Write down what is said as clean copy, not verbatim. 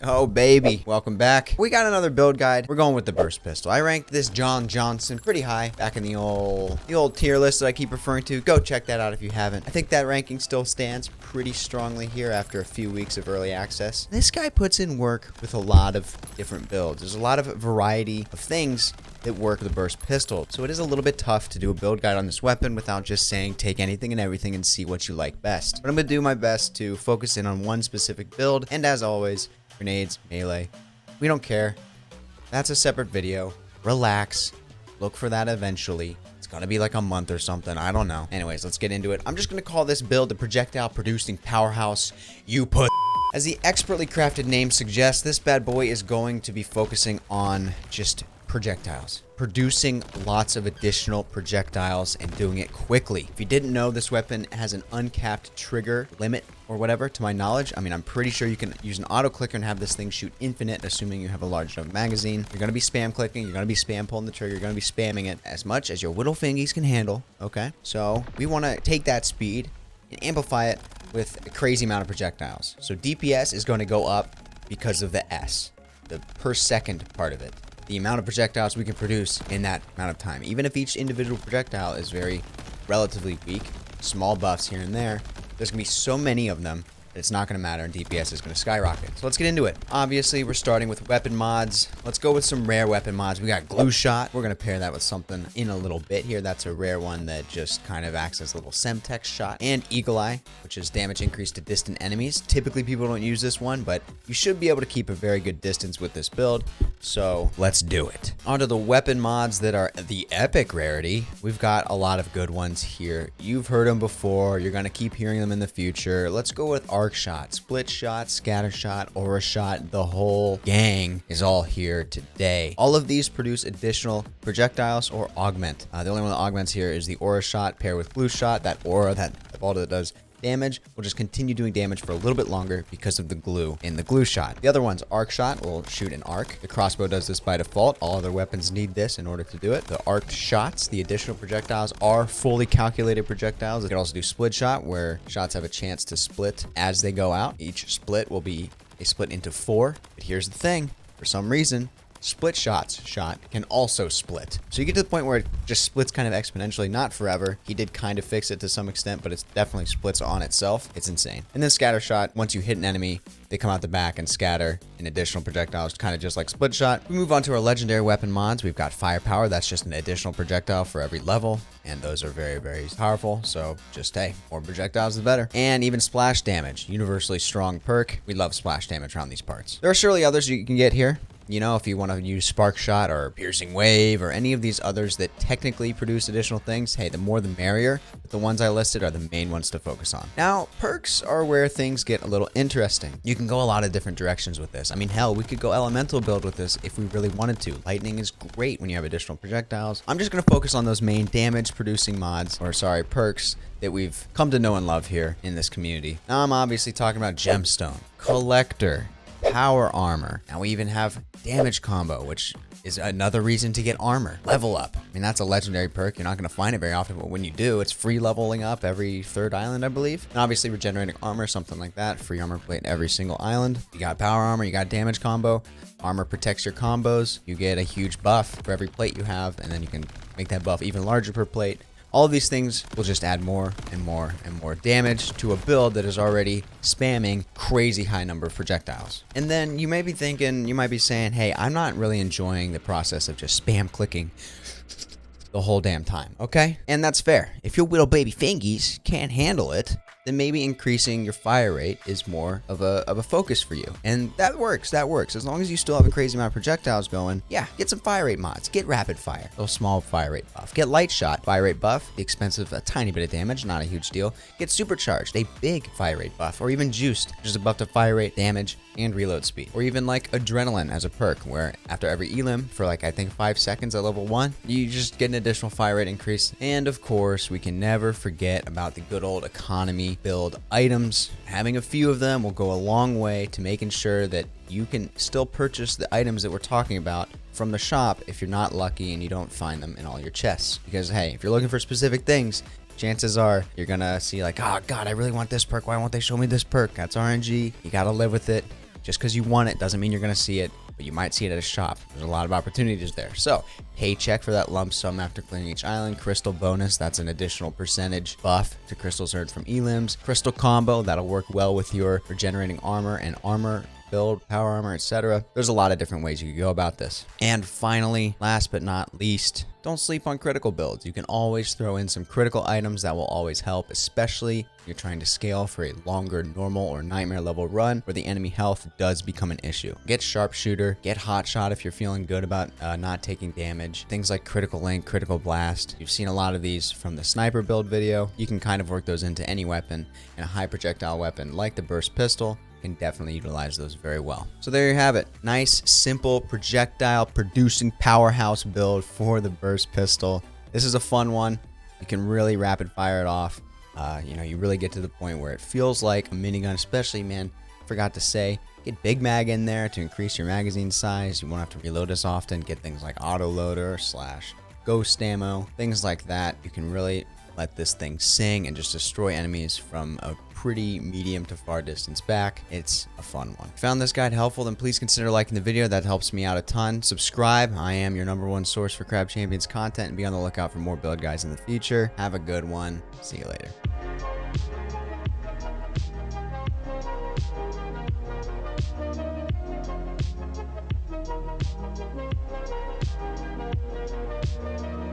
Oh baby, welcome back. We got another build guide. We're going with the burst pistol. I ranked this John Johnson pretty high back in the old tier list that I keep referring to. Go check that out if you haven't. I think that ranking still stands pretty strongly here after a few weeks of early access. This guy puts in work with a lot of different builds. There's a lot of variety of things that work with the burst pistol, so it is a little bit tough to do a build guide on this weapon without just saying take anything and everything and see what you like best. But I'm gonna do my best to focus in on one specific build, and as always, grenades, melee, we don't care. That's a separate video. Relax. Look for that eventually. It's gonna be like a month or something. I don't know. Anyways, let's get into it. I'm just gonna call this build the projectile producing powerhouse. You put. As the expertly crafted name suggests, this bad boy is going to be focusing on just projectiles, producing lots of additional projectiles and doing it quickly. If you didn't know, this weapon has an uncapped trigger limit or whatever, to my knowledge. I mean, I'm pretty sure you can use an auto clicker and have this thing shoot infinite, assuming you have a large enough magazine. You're going to be spam clicking, you're going to be spam pulling the trigger, you're going to be spamming it as much as your little fingies can handle, okay? So we want to take that speed and amplify it with a crazy amount of projectiles. So DPS is going to go up because of the S, the per second part of it. The amount of projectiles we can produce in that amount of time. Even if each individual projectile is very relatively weak, small buffs here and there, there's gonna be so many of them that it's not gonna matter and DPS is gonna skyrocket. So let's get into it. Obviously, we're starting with weapon mods. Let's go with some rare weapon mods. We got glue shot. We're gonna pair that with something in a little bit here. That's a rare one that just kind of acts as a little semtex shot. And eagle eye, which is damage increase to distant enemies. Typically, people don't use this one, but you should be able to keep a very good distance with this build. So let's do it. Onto the weapon mods that are the epic rarity. We've got a lot of good ones here. You've heard them before. You're gonna keep hearing them in the future. Let's go with arc shot, split shot, scatter shot, aura shot. The whole gang is all here today. All of these produce additional projectiles or augment. The only one that augments here is the aura shot paired with glue shot. That aura, that all that does damage will just continue doing damage for a little bit longer because of the glue in the glue shot. The other one's arc shot will shoot an arc. The crossbow does this by default. All other weapons need this in order to do it. The arc shots, the additional projectiles, are fully calculated projectiles. You can also do split shot, where shots have a chance to split as they go out. Each split will be a split into 4. But here's the thing, for some reason, split shot can also split. So you get to the point where it just splits kind of exponentially, not forever. He did kind of fix it to some extent, but it definitely splits on itself. It's insane. And then scatter shot, once you hit an enemy, they come out the back and scatter in additional projectiles, kind of just like split shot. We move on to our legendary weapon mods. We've got firepower. That's just an additional projectile for every level. And those are very, very powerful. So just, hey, more projectiles the better. And even splash damage, universally strong perk. We love splash damage around these parts. There are surely others you can get here. You know, if you want to use Spark Shot or Piercing Wave or any of these others that technically produce additional things, hey, the more the merrier. But the ones I listed are the main ones to focus on. Now, perks are where things get a little interesting. You can go a lot of different directions with this. I mean, hell, we could go elemental build with this if we really wanted to. Lightning is great when you have additional projectiles. I'm just going to focus on those main damage producing mods, or sorry, perks that we've come to know and love here in this community. Now, I'm obviously talking about Gemstone, Collector, Power Armor. Now we even have damage combo, which is another reason to get armor. Level up. I mean, that's a legendary perk. You're not going to find it very often, but when you do, it's free leveling up every 3rd island, I believe. And obviously regenerating armor, something like that. Free armor plate every single island. You got power armor, you got damage combo. Armor protects your combos. You get a huge buff for every plate you have, and then you can make that buff even larger per plate. All of these things will just add more and more and more damage to a build that is already spamming crazy high number of projectiles. And then you may be thinking, you might be saying, hey, I'm not really enjoying the process of just spam clicking the whole damn time, okay? And that's fair. If your little baby fingies can't handle it, then maybe increasing your fire rate is more of a focus for you. And that works. As long as you still have a crazy amount of projectiles going, yeah, get some fire rate mods. Get rapid fire, a little small fire rate buff. Get light shot, fire rate buff, the expense of a tiny bit of damage, not a huge deal. Get supercharged, a big fire rate buff, or even juiced, which is a buff to fire rate, damage, and reload speed. Or even like adrenaline as a perk, where after every elim for like, I think 5 seconds at level 1, you just get an additional fire rate increase. And of course, we can never forget about the good old economy build items. Having a few of them will go a long way to making sure that you can still purchase the items that we're talking about from the shop if you're not lucky and you don't find them in all your chests. Because hey, if you're looking for specific things, chances are you're gonna see like, oh god, I really want this perk. Why won't they show me this perk? That's RNG. You gotta live with it. Just because you want it doesn't mean you're going to see it, but you might see it at a shop. There's a lot of opportunities there. So paycheck for that lump sum after clearing each island. Crystal bonus, that's an additional percentage buff to crystals earned from elims. Crystal combo, that'll work well with your regenerating armor and armor build, power armor, etc. There's a lot of different ways you can go about this. And finally, last but not least, don't sleep on critical builds. You can always throw in some critical items that will always help, especially if you're trying to scale for a longer normal or nightmare level run where the enemy health does become an issue. Get sharpshooter, get hotshot if you're feeling good about not taking damage. Things like critical link, critical blast. You've seen a lot of these from the sniper build video. You can kind of work those into any weapon, and a high projectile weapon like the burst pistol can definitely utilize those very well. So there you have it. Nice, simple projectile producing powerhouse build for the burst pistol. This is a fun one. You can really rapid fire it off. You really get to the point where it feels like a minigun, especially, man, forgot to say, get Big Mag in there to increase your magazine size. You won't have to reload as often. Get things like autoloader / ghost ammo, things like that. You can really let this thing sing and just destroy enemies from a pretty medium to far distance back. It's a fun one. If you found this guide helpful, then please consider liking the video. That helps me out a ton. Subscribe. I am your #1 source for Crab Champions content, and be on the lookout for more build guides in the future. Have a good one. See you later.